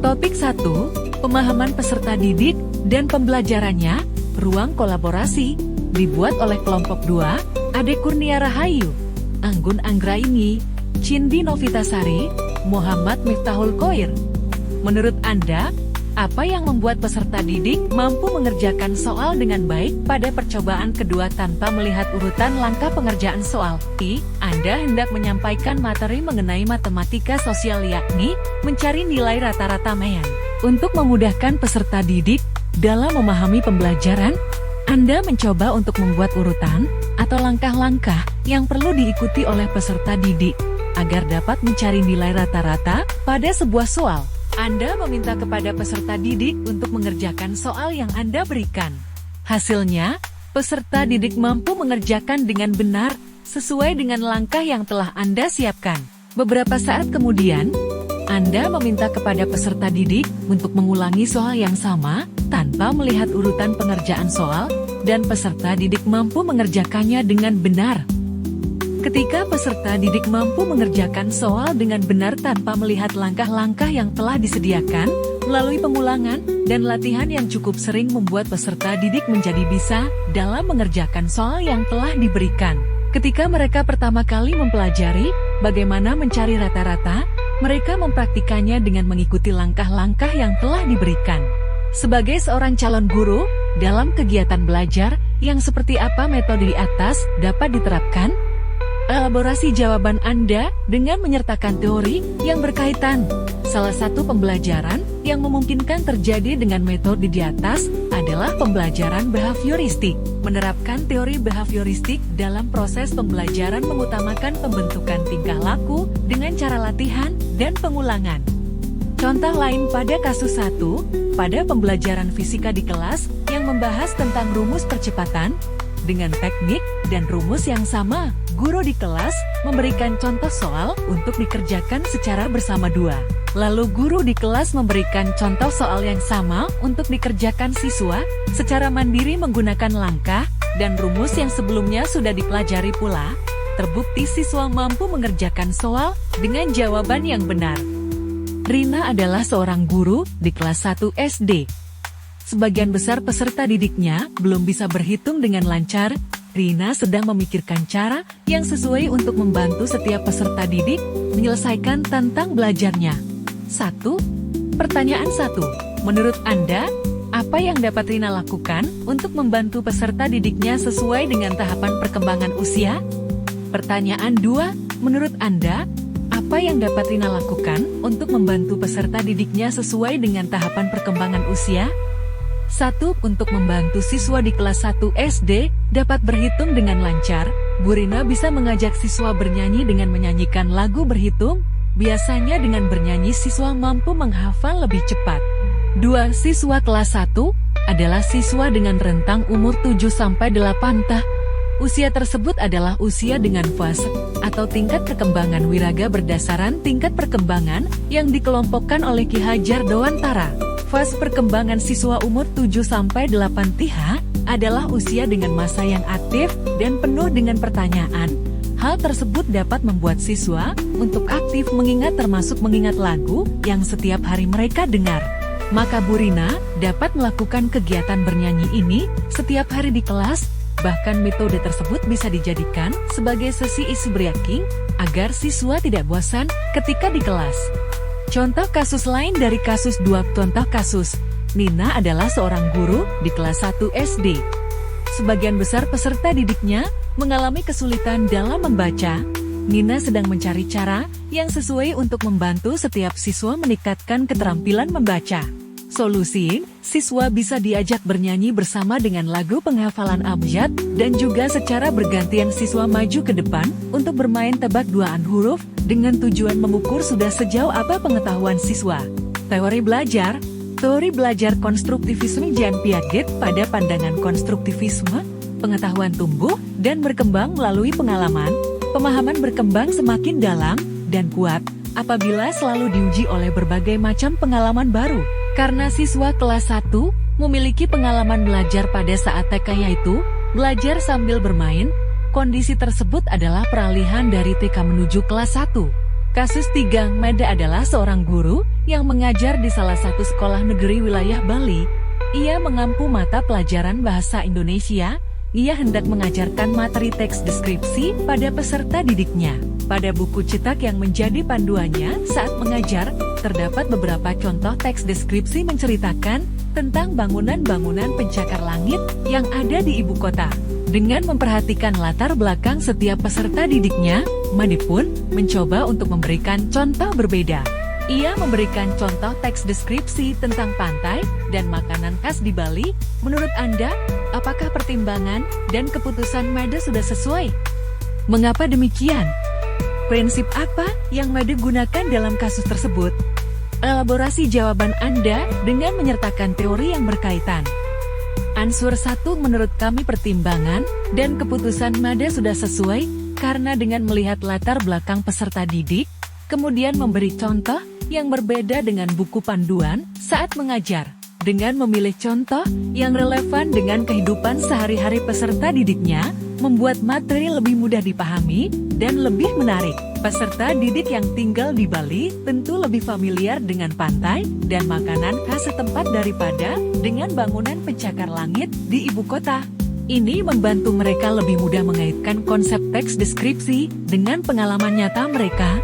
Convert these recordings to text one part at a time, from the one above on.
Topik 1. Pemahaman peserta didik dan pembelajarannya, ruang kolaborasi, dibuat oleh kelompok 2, Ade Kurnia Rahayu, Anggun Anggraini, Cindi Novitasari, Muhammad Miftahul Khoir. Menurut Anda, apa yang membuat peserta didik mampu mengerjakan soal dengan baik pada percobaan kedua tanpa melihat urutan langkah pengerjaan soal? Anda hendak menyampaikan materi mengenai matematika sosial yakni mencari nilai rata-rata MEAN. Untuk memudahkan peserta didik dalam memahami pembelajaran, Anda mencoba untuk membuat urutan atau langkah-langkah yang perlu diikuti oleh peserta didik agar dapat mencari nilai rata-rata pada sebuah soal. Anda meminta kepada peserta didik untuk mengerjakan soal yang Anda berikan. Hasilnya, peserta didik mampu mengerjakan dengan benar, sesuai dengan langkah yang telah Anda siapkan. Beberapa saat kemudian, Anda meminta kepada peserta didik untuk mengulangi soal yang sama, tanpa melihat urutan pengerjaan soal, dan peserta didik mampu mengerjakannya dengan benar. Ketika peserta didik mampu mengerjakan soal dengan benar tanpa melihat langkah-langkah yang telah disediakan, melalui pengulangan dan latihan yang cukup sering membuat peserta didik menjadi bisa dalam mengerjakan soal yang telah diberikan. Ketika mereka pertama kali mempelajari bagaimana mencari rata-rata, mereka mempraktikannya dengan mengikuti langkah-langkah yang telah diberikan. Sebagai seorang calon guru, dalam kegiatan belajar yang seperti apa metode di atas dapat diterapkan? Elaborasi jawaban Anda dengan menyertakan teori yang berkaitan. Salah satu pembelajaran yang memungkinkan terjadi dengan metode di atas adalah pembelajaran behavioristik. Menerapkan teori behavioristik dalam proses pembelajaran mengutamakan pembentukan tingkah laku dengan cara latihan dan pengulangan. Contoh lain pada kasus 1, pada pembelajaran fisika di kelas yang membahas tentang rumus percepatan, dengan teknik dan rumus yang sama, guru di kelas memberikan contoh soal untuk dikerjakan secara bersama dua. Lalu guru di kelas memberikan contoh soal yang sama untuk dikerjakan siswa secara mandiri menggunakan langkah dan rumus yang sebelumnya sudah dipelajari pula. Terbukti siswa mampu mengerjakan soal dengan jawaban yang benar. Rina adalah seorang guru di kelas 1 SD. Sebagian besar peserta didiknya belum bisa berhitung dengan lancar. Rina sedang memikirkan cara yang sesuai untuk membantu setiap peserta didik menyelesaikan tentang belajarnya. 1. Pertanyaan 1. Menurut Anda, apa yang dapat Rina lakukan untuk membantu peserta didiknya sesuai dengan tahapan perkembangan usia? Pertanyaan 2. Menurut Anda, apa yang dapat Rina lakukan untuk membantu peserta didiknya sesuai dengan tahapan perkembangan usia? 1. Untuk membantu siswa di kelas 1 SD dapat berhitung dengan lancar, Bu Rina bisa mengajak siswa bernyanyi dengan menyanyikan lagu berhitung. Biasanya dengan bernyanyi siswa mampu menghafal lebih cepat. 2. Siswa kelas 1 adalah siswa dengan rentang umur 7-8 tahun. Usia tersebut adalah usia dengan fase atau tingkat perkembangan wiraga berdasarkan tingkat perkembangan yang dikelompokkan oleh Ki Hajar Dewantara. Fase perkembangan siswa umur 7-8 tahun adalah usia dengan masa yang aktif dan penuh dengan pertanyaan. Hal tersebut dapat membuat siswa untuk aktif mengingat termasuk mengingat lagu yang setiap hari mereka dengar. Maka Bu Rina dapat melakukan kegiatan bernyanyi ini setiap hari di kelas. Bahkan metode tersebut bisa dijadikan sebagai sesi isi breaking agar siswa tidak bosan ketika di kelas. Contoh kasus lain dari kasus 2. Contoh kasus, Nina adalah seorang guru di kelas 1 SD. Sebagian besar peserta didiknya mengalami kesulitan dalam membaca. Nina sedang mencari cara yang sesuai untuk membantu setiap siswa meningkatkan keterampilan membaca. Solusi, siswa bisa diajak bernyanyi bersama dengan lagu penghafalan abjad dan juga secara bergantian siswa maju ke depan untuk bermain tebak duaan huruf dengan tujuan mengukur sudah sejauh apa pengetahuan siswa. Teori belajar konstruktivisme Jean Piaget pada pandangan konstruktivisme, pengetahuan tumbuh dan berkembang melalui pengalaman. Pemahaman berkembang semakin dalam dan kuat apabila selalu diuji oleh berbagai macam pengalaman baru. Karena siswa kelas 1 memiliki pengalaman belajar pada saat TK yaitu belajar sambil bermain, kondisi tersebut adalah peralihan dari TK menuju kelas 1. Kasus 3, Mada adalah seorang guru yang mengajar di salah satu sekolah negeri wilayah Bali. Ia mengampu mata pelajaran bahasa Indonesia. Ia hendak mengajarkan materi teks deskripsi pada peserta didiknya. Pada buku cetak yang menjadi panduannya saat mengajar, terdapat beberapa contoh teks deskripsi menceritakan tentang bangunan-bangunan pencakar langit yang ada di ibu kota. Dengan memperhatikan latar belakang setiap peserta didiknya, Made pun mencoba untuk memberikan contoh berbeda. Ia memberikan contoh teks deskripsi tentang pantai dan makanan khas di Bali. Menurut Anda, apakah pertimbangan dan keputusan Made sudah sesuai? Mengapa demikian? Prinsip apa yang Made gunakan dalam kasus tersebut? Elaborasi jawaban Anda dengan menyertakan teori yang berkaitan. Answer 1, menurut kami pertimbangan dan keputusan Made sudah sesuai karena dengan melihat latar belakang peserta didik, kemudian memberi contoh yang berbeda dengan buku panduan saat mengajar. Dengan memilih contoh yang relevan dengan kehidupan sehari-hari peserta didiknya, membuat materi lebih mudah dipahami dan lebih menarik. Peserta didik yang tinggal di Bali tentu lebih familiar dengan pantai dan makanan khas setempat daripada dengan bangunan pencakar langit di ibu kota. Ini membantu mereka lebih mudah mengaitkan konsep teks deskripsi dengan pengalaman nyata mereka.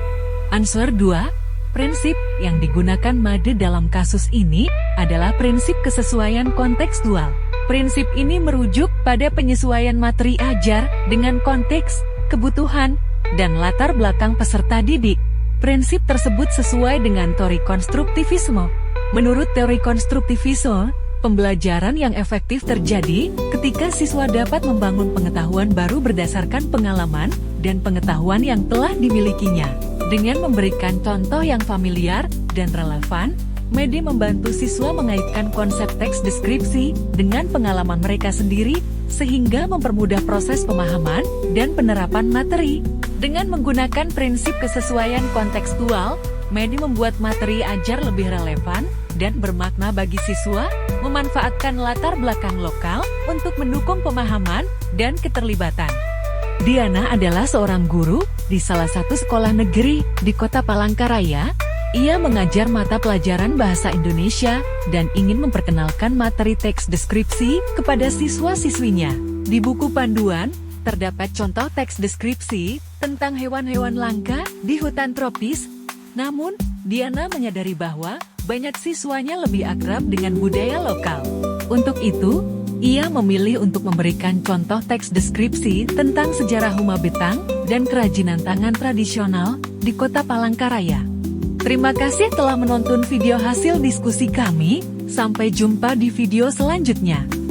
Answer 2. Prinsip yang digunakan Made dalam kasus ini adalah prinsip kesesuaian kontekstual. Prinsip ini merujuk pada penyesuaian materi ajar dengan konteks, kebutuhan, dan latar belakang peserta didik. Prinsip tersebut sesuai dengan teori konstruktivisme. Menurut teori konstruktivisme, pembelajaran yang efektif terjadi ketika siswa dapat membangun pengetahuan baru berdasarkan pengalaman dan pengetahuan yang telah dimilikinya. Dengan memberikan contoh yang familiar dan relevan, Made membantu siswa mengaitkan konsep teks deskripsi dengan pengalaman mereka sendiri, sehingga mempermudah proses pemahaman dan penerapan materi. Dengan menggunakan prinsip kesesuaian kontekstual, Made membuat materi ajar lebih relevan dan bermakna bagi siswa, memanfaatkan latar belakang lokal untuk mendukung pemahaman dan keterlibatan. Diana adalah seorang guru di salah satu sekolah negeri di kota Palangkaraya. Ia mengajar mata pelajaran bahasa Indonesia dan ingin memperkenalkan materi teks deskripsi kepada siswa-siswinya. Di buku panduan, terdapat contoh teks deskripsi tentang hewan-hewan langka di hutan tropis. Namun, Diana menyadari bahwa banyak siswanya lebih akrab dengan budaya lokal. Untuk itu, ia memilih untuk memberikan contoh teks deskripsi tentang sejarah Huma Betang dan kerajinan tangan tradisional di kota Palangkaraya. Terima kasih telah menonton video hasil diskusi kami. Sampai jumpa di video selanjutnya.